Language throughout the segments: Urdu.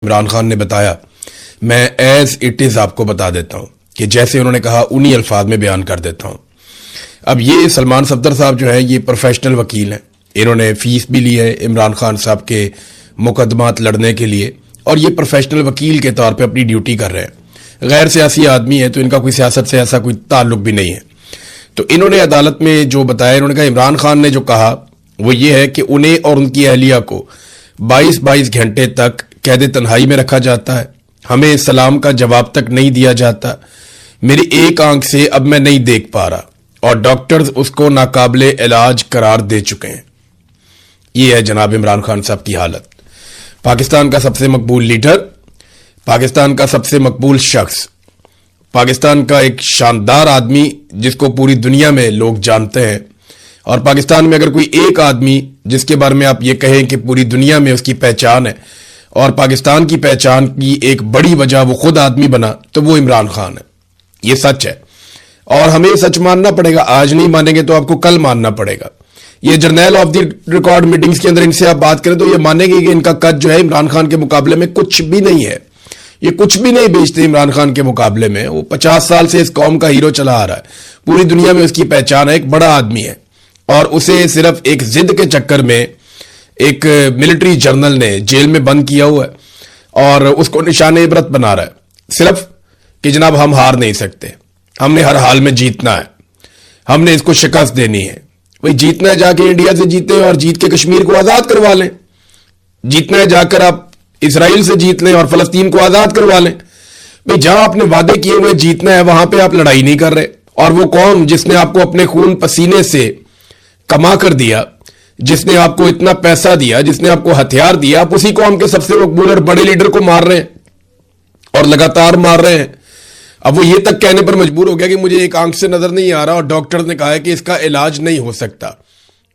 عمران خان نے بتایا، میں ایز اٹ از آپ کو بتا دیتا ہوں کہ جیسے انہوں نے کہا انہی الفاظ میں بیان کر دیتا ہوں۔ اب یہ سلمان صفدر صاحب جو ہے یہ پروفیشنل وکیل ہیں، انہوں نے فیس بھی لی ہے عمران خان صاحب کے مقدمات لڑنے کے لیے، اور یہ پروفیشنل وکیل کے طور پہ اپنی ڈیوٹی کر رہے ہیں، غیر سیاسی آدمی ہے تو ان کا کوئی سیاست سے ایسا کوئی تعلق بھی نہیں ہے۔ تو انہوں نے عدالت میں جو بتایا، انہوں نے کہا عمران خان نے جو کہا وہ یہ ہے کہ انہیں اور ان کی اہلیہ کو 22 گھنٹے تک قید تنہائی میں رکھا جاتا ہے، ہمیں سلام کا جواب تک نہیں دیا جاتا، میری ایک آنکھ سے اب میں نہیں دیکھ پا رہا، اور ڈاکٹرز اس کو ناقابل علاج قرار دے چکے ہیں۔ یہ ہے جناب عمران خان صاحب کی حالت۔ پاکستان کا سب سے مقبول لیڈر، پاکستان کا سب سے مقبول شخص، پاکستان کا ایک شاندار آدمی جس کو پوری دنیا میں لوگ جانتے ہیں، اور پاکستان میں اگر کوئی ایک آدمی جس کے بارے میں آپ یہ کہیں کہ پوری دنیا میں اس کی پہچان ہے اور پاکستان کی پہچان کی ایک بڑی وجہ وہ خود آدمی بنا، تو وہ عمران خان ہے۔ یہ سچ ہے اور ہمیں سچ ماننا پڑے گا، آج نہیں مانیں گے تو آپ کو کل ماننا پڑے گا۔ یہ جرنیل آف دی ریکارڈ میٹنگز کے اندر ان سے آپ بات کریں تو یہ مانیں گے کہ ان کا قد جو ہے عمران خان کے مقابلے میں کچھ بھی نہیں ہے، یہ کچھ بھی نہیں بیچتے عمران خان کے مقابلے میں۔ وہ 50 سال سے اس قوم کا ہیرو چلا آ رہا ہے، پوری دنیا میں اس کی پہچان ہے، ایک بڑا آدمی ہے، اور اسے صرف ایک ضد کے چکر میں ایک ملٹری جرنل نے جیل میں بند کیا ہوا ہے اور اس کو نشان عبرت بنا رہا ہے، صرف کہ جناب ہم ہار نہیں سکتے، ہم نے ہر حال میں جیتنا ہے، ہم نے اس کو شکست دینی ہے۔ بھئی جیتنا ہے جا کے انڈیا سے جیتے اور جیت کے کشمیر کو آزاد کروا لیں، جیتنا ہے جا کر آپ اسرائیل سے جیت لیں اور فلسطین کو آزاد کروا لیں۔ بھئی جہاں آپ نے وعدے کیے ہوئے جیتنا ہے وہاں پہ آپ لڑائی نہیں کر رہے، اور وہ قوم جس نے آپ کو اپنے خون پسینے سے کما کر دیا، جس نے آپ کو اتنا پیسہ دیا، جس نے آپ کو ہتھیار دیا، آپ اسی قوم کے سب سے مقبول اور بڑے لیڈر کو مار رہے ہیں اور لگاتار مار رہے ہیں۔ اب وہ یہ تک کہنے پر مجبور ہو گیا کہ مجھے ایک آنکھ سے نظر نہیں آ رہا، اور ڈاکٹر نے کہا ہے کہ اس کا علاج نہیں ہو سکتا۔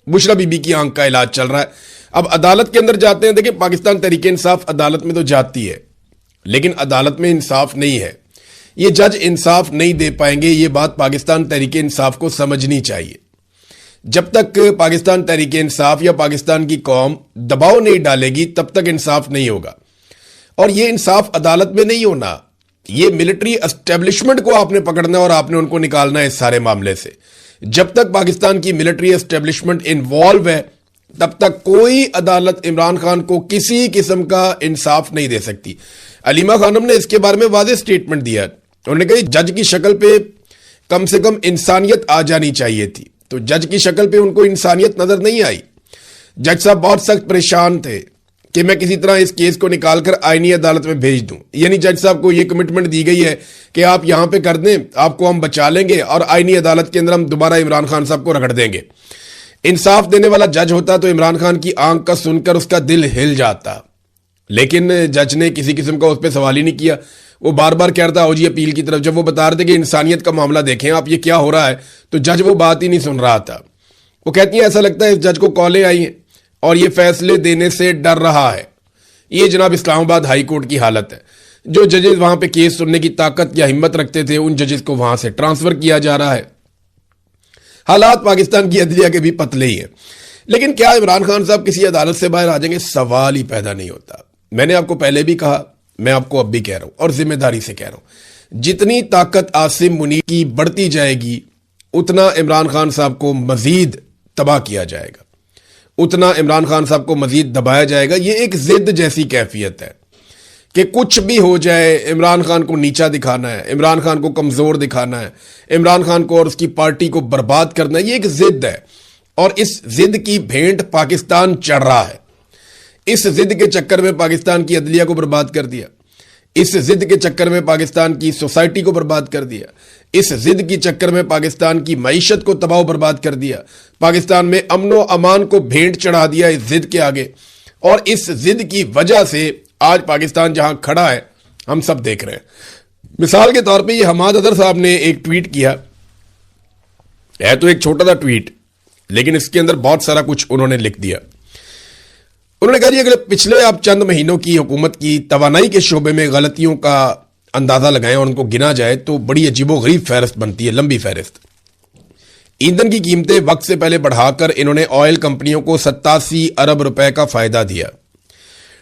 بشرا بی بی کی آنکھ کا علاج چل رہا ہے۔ اب عدالت کے اندر جاتے ہیں، دیکھیں پاکستان تحریک انصاف عدالت میں تو جاتی ہے، لیکن عدالت میں انصاف نہیں ہے، یہ جج انصاف نہیں دے پائیں گے، یہ بات پاکستان تحریک انصاف کو سمجھنی چاہیے۔ جب تک پاکستان تحریک انصاف یا پاکستان کی قوم دباؤ نہیں ڈالے گی تب تک انصاف نہیں ہوگا، اور یہ انصاف عدالت میں نہیں ہونا، یہ ملٹری اسٹیبلشمنٹ کو آپ نے پکڑنا ہے اور آپ نے ان کو نکالنا ہے اس سارے معاملے سے۔ جب تک پاکستان کی ملٹری اسٹیبلشمنٹ انوالو ہے تب تک کوئی عدالت عمران خان کو کسی قسم کا انصاف نہیں دے سکتی۔ علیمہ خانم نے اس کے بارے میں واضح سٹیٹمنٹ دیا، انہوں نے کہا جج کی شکل پہ کم سے کم انسانیت آ جانی چاہیے تھی، تو جج کی شکل پہ ان کو انسانیت نظر نہیں آئی۔ جج صاحب بہت سخت پریشان تھے کہ میں کسی طرح اس کیس کو نکال کر آئینی عدالت میں بھیج دوں، یعنی جج صاحب کو یہ کمٹمنٹ دی گئی ہے کہ آپ یہاں پہ کر دیں، آپ کو ہم بچا لیں گے اور آئینی عدالت کے اندر ہم دوبارہ عمران خان صاحب کو رگڑ دیں گے۔ انصاف دینے والا جج ہوتا تو عمران خان کی آنکھ کا سن کر اس کا دل ہل جاتا، لیکن جج نے کسی قسم کا اس پہ سوال ہی نہیں کیا۔ وہ بار بار کہتا ہو جی اپیل کی طرف، جب وہ بتا رہے تھے کہ انسانیت کا معاملہ دیکھیں آپ یہ کیا ہو رہا ہے، تو جج وہ بات ہی نہیں سن رہا تھا۔ وہ کہتی ہیں ایسا لگتا ہے اس جج کو کالیں آئی ہیں اور یہ فیصلے دینے سے ڈر رہا ہے۔ یہ جناب اسلام آباد ہائی کورٹ کی حالت ہے، جو ججز وہاں پہ کیس سننے کی طاقت یا ہمت رکھتے تھے ان ججز کو وہاں سے ٹرانسفر کیا جا رہا ہے۔ حالات پاکستان کی عدلیہ کے بھی پتلے ہی ہیں، لیکن کیا عمران خان صاحب کسی عدالت سے باہر آ جائیں گے؟ سوال ہی پیدا نہیں ہوتا۔ میں نے آپ کو پہلے بھی کہا، میں آپ کو اب بھی کہہ رہا ہوں اور ذمہ داری سے کہہ رہا ہوں، جتنی طاقت عاصم منیر کی بڑھتی جائے گی اتنا عمران خان صاحب کو مزید تباہ کیا جائے گا، اتنا عمران خان صاحب کو مزید دبایا جائے گا۔ یہ ایک ضد جیسی کیفیت ہے کہ کچھ بھی ہو جائے عمران خان کو نیچا دکھانا ہے، عمران خان کو کمزور دکھانا ہے، عمران خان کو اور اس کی پارٹی کو برباد کرنا ہے، یہ ایک ضد ہے، اور اس ضد کی بھینٹ پاکستان چڑھ رہا ہے۔ اس ضد کے چکر میں پاکستان کی عدلیہ کو برباد کر دیا، اس ضد کے چکر میں پاکستان کی سوسائٹی کو برباد کر دیا، اس ضد کی چکر میں پاکستان کی معیشت کو تباہ و برباد کر دیا، پاکستان میں امن و امان کو بھینٹ چڑھا دیا اس ضد کے آگے، اور اس ضد کی وجہ سے آج پاکستان جہاں کھڑا ہے ہم سب دیکھ رہے ہیں۔ مثال کے طور پہ یہ حماد اظہر صاحب نے ایک ٹویٹ کیا ہے، تو ایک چھوٹا سا ٹویٹ لیکن اس کے اندر بہت سارا کچھ انہوں نے لکھ دیا۔ انہوں نے کہا جی اگر پچھلے آپ چند مہینوں کی حکومت کی توانائی کے شعبے میں غلطیوں کا اندازہ لگائیں اور ان کو گنا جائے تو بڑی عجیب و غریب فہرست بنتی ہے، لمبی فہرست۔ ایندھن کی قیمتیں وقت سے پہلے بڑھا کر انہوں نے آئل کمپنیوں کو 87 ارب روپے کا فائدہ دیا،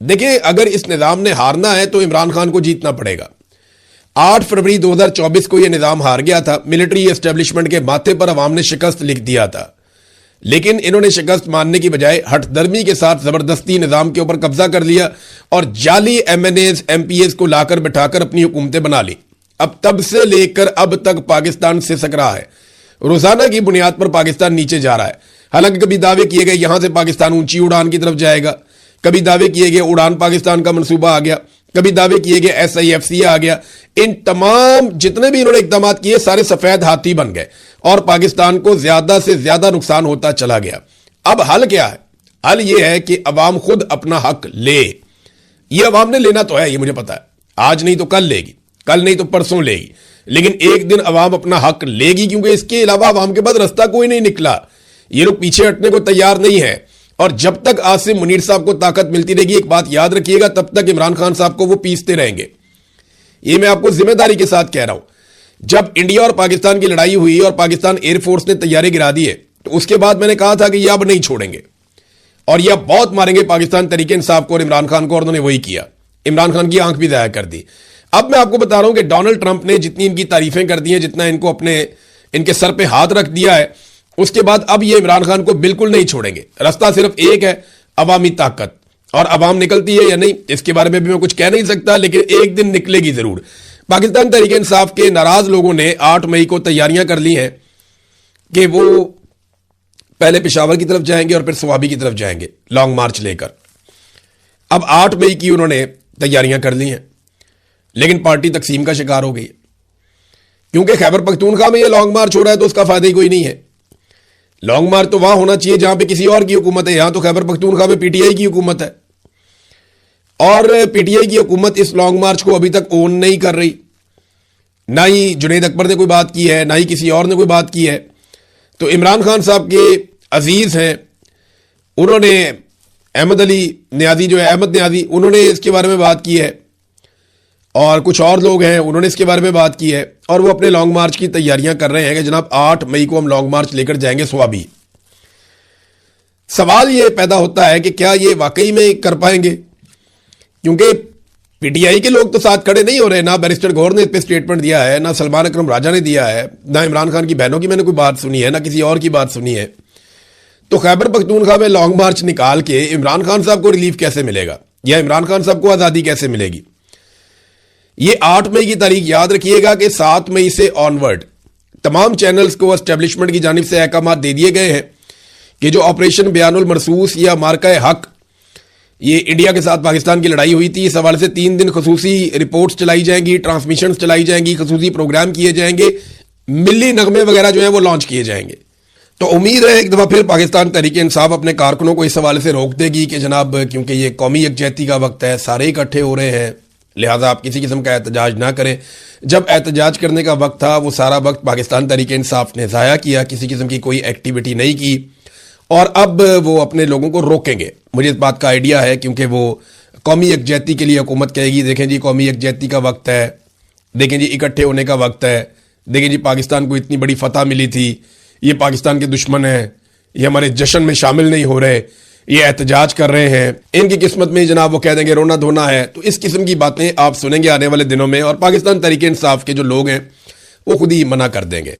دیکھیں اگر اس نظام نے ہارنا ہے تو عمران خان کو جیتنا پڑے گا. 8 فروری 2024 کو یہ نظام ہار گیا تھا. ملٹری اسٹیبلشمنٹ کے ماتھے پر عوام نے شکست لکھ دیا تھا, لیکن انہوں نے شکست ماننے کی بجائے ہٹ درمی کے ساتھ زبردستی نظام کے اوپر قبضہ کر لیا اور جعلی MNAs MPAs کو لا کر بٹھا کر اپنی حکومتیں بنا لی. اب تب سے لے کر اب تک پاکستان سے سک رہا ہے. روزانہ کی بنیاد پر پاکستان نیچے جا رہا ہے. حالانکہ کبھی دعوے کیے گئے یہاں سے پاکستان اونچی اڑان کی طرف جائے گا, کبھی دعوے کیے گئے اڑان پاکستان کا منصوبہ آ گیا, کبھی دعوے کیے گئے ایس آئی ایف سی آ گیا. ان تمام جتنے بھی انہوں نے اقدامات کیے سارے سفید ہاتھی بن گئے اور پاکستان کو زیادہ سے زیادہ نقصان ہوتا چلا گیا. اب حل کیا ہے؟ حل یہ ہے کہ عوام خود اپنا حق لے. یہ عوام نے لینا تو ہے, یہ مجھے پتا ہے, آج نہیں تو کل لے گی, کل نہیں تو پرسوں لے گی, لیکن ایک دن عوام اپنا حق لے گی, کیونکہ اس کے علاوہ عوام کے پاس رستہ کوئی نہیں نکلا. یہ لوگ پیچھے ہٹنے کو تیار نہیں ہے, اور جب تک عاصم منیر صاحب کو طاقت ملتی رہے گی, ایک بات یاد رکھیے گا, تب تک عمران خان صاحب کو وہ پیستے رہیں گے. یہ میں آپ کو ذمہ داری کے ساتھ کہہ رہا ہوں. جب انڈیا اور پاکستان کی لڑائی ہوئی اور پاکستان ایئر فورس نے طیارے گرا دیے, تو اس کے بعد میں نے کہا تھا کہ یہ اب نہیں چھوڑیں گے اور یہ اب بہت ماریں گے پاکستان تحریک انصاف کو اور عمران خان کو, اور انہوں نے وہی کیا. عمران خان کی آنکھ بھی ضائع کر دی. اب میں آپ کو بتا رہا ہوں کہ ڈونلڈ ٹرمپ نے جتنی ان کی تعریفیں کر دی ہیں, جتنا ان کو ان کے سر پہ ہاتھ رکھ دیا ہے, اس کے بعد اب یہ عمران خان کو بالکل نہیں چھوڑیں گے. رستہ صرف ایک ہے, عوامی طاقت. اور عوام نکلتی ہے یا نہیں اس کے بارے میں بھی میں کچھ کہہ نہیں سکتا, لیکن ایک دن نکلے گی ضرور. پاکستان تحریک انصاف کے ناراض لوگوں نے 8 مئی کو تیاریاں کر لی ہیں کہ وہ پہلے پشاور کی طرف جائیں گے اور پھر سوابی کی طرف جائیں گے لانگ مارچ لے کر. اب 8 مئی کی انہوں نے تیاریاں کر لی ہیں, لیکن پارٹی تقسیم کا شکار ہو گئی, کیونکہ خیبر پختونخوا میں یہ لانگ مارچ ہو رہا ہے تو اس کا فائدہ ہی کوئی نہیں ہے. لانگ مارچ تو وہاں ہونا چاہیے جہاں پہ کسی اور کی حکومت ہے. یہاں تو خیبر پختونخوا میں پی ٹی آئی کی حکومت ہے, اور پی ٹی آئی کی حکومت اس لانگ مارچ کو ابھی تک اون نہیں کر رہی. نہ ہی جنید اکبر نے کوئی بات کی ہے, نہ ہی کسی اور نے کوئی بات کی ہے. تو عمران خان صاحب کے عزیز ہیں, انہوں نے احمد علی نیازی جو ہے, احمد نیازی, انہوں نے اس کے بارے میں بات کی ہے, اور کچھ اور لوگ ہیں انہوں نے اس کے بارے میں بات کی ہے, اور وہ اپنے لانگ مارچ کی تیاریاں کر رہے ہیں کہ جناب 8 مئی کو ہم لانگ مارچ لے کر جائیں گے سوابی. سوال یہ پیدا ہوتا ہے کہ کیا یہ واقعی میں کر پائیں گے, کیونکہ پی ٹی آئی کے لوگ تو ساتھ کھڑے نہیں ہو رہے. نہ بیرسٹر گور نے اس پہ سٹیٹمنٹ دیا ہے, نہ سلمان اکرم راجہ نے دیا ہے, نہ عمران خان کی بہنوں کی میں نے کوئی بات سنی ہے, نہ کسی اور کی بات سنی ہے. تو خیبر پختونخوا میں لانگ مارچ نکال کے عمران خان صاحب کو ریلیف کیسے ملے گا, یا عمران خان صاحب کو آزادی کیسے ملے گی؟ یہ 8 مئی کی تاریخ یاد رکھیے گا کہ 7 مئی سے آنورڈ تمام چینلز کو اسٹیبلشمنٹ کی جانب سے احکامات دے دیے گئے ہیں کہ جو آپریشن بیان المرصوص یا مارکہ حق, یہ انڈیا کے ساتھ پاکستان کی لڑائی ہوئی تھی, اس حوالے سے 3 دن خصوصی رپورٹس چلائی جائیں گی, ٹرانسمیشنز چلائی جائیں گی, خصوصی پروگرام کیے جائیں گے, ملی نغمے وغیرہ جو ہیں وہ لانچ کیے جائیں گے. تو امید ہے ایک دفعہ پھر پاکستان تحریک انصاف اپنے کارکنوں کو اس حوالے سے روک دے گی کہ جناب کیونکہ یہ قومی یکجہتی کا وقت ہے, سارے اکٹھے ہو رہے ہیں, لہٰذا آپ کسی قسم کا احتجاج نہ کریں. جب احتجاج کرنے کا وقت تھا وہ سارا وقت پاکستان تحریک انصاف نے ضائع کیا, کسی قسم کی کوئی ایکٹیویٹی نہیں کی, اور اب وہ اپنے لوگوں کو روکیں گے. مجھے اس بات کا آئیڈیا ہے, کیونکہ وہ قومی یکجہتی کے لیے حکومت کہے گی دیکھیں جی قومی یکجہتی کا وقت ہے, دیکھیں جی اکٹھے ہونے کا وقت ہے, دیکھیں جی پاکستان کو اتنی بڑی فتح ملی تھی, یہ پاکستان کے دشمن ہیں, یہ ہمارے جشن میں شامل نہیں ہو رہے, یہ احتجاج کر رہے ہیں, ان کی قسمت میں جناب وہ کہہ دیں گے رونا دھونا ہے. تو اس قسم کی باتیں آپ سنیں گے آنے والے دنوں میں, اور پاکستان تحریک انصاف کے جو لوگ ہیں وہ خود ہی منع کر دیں گے.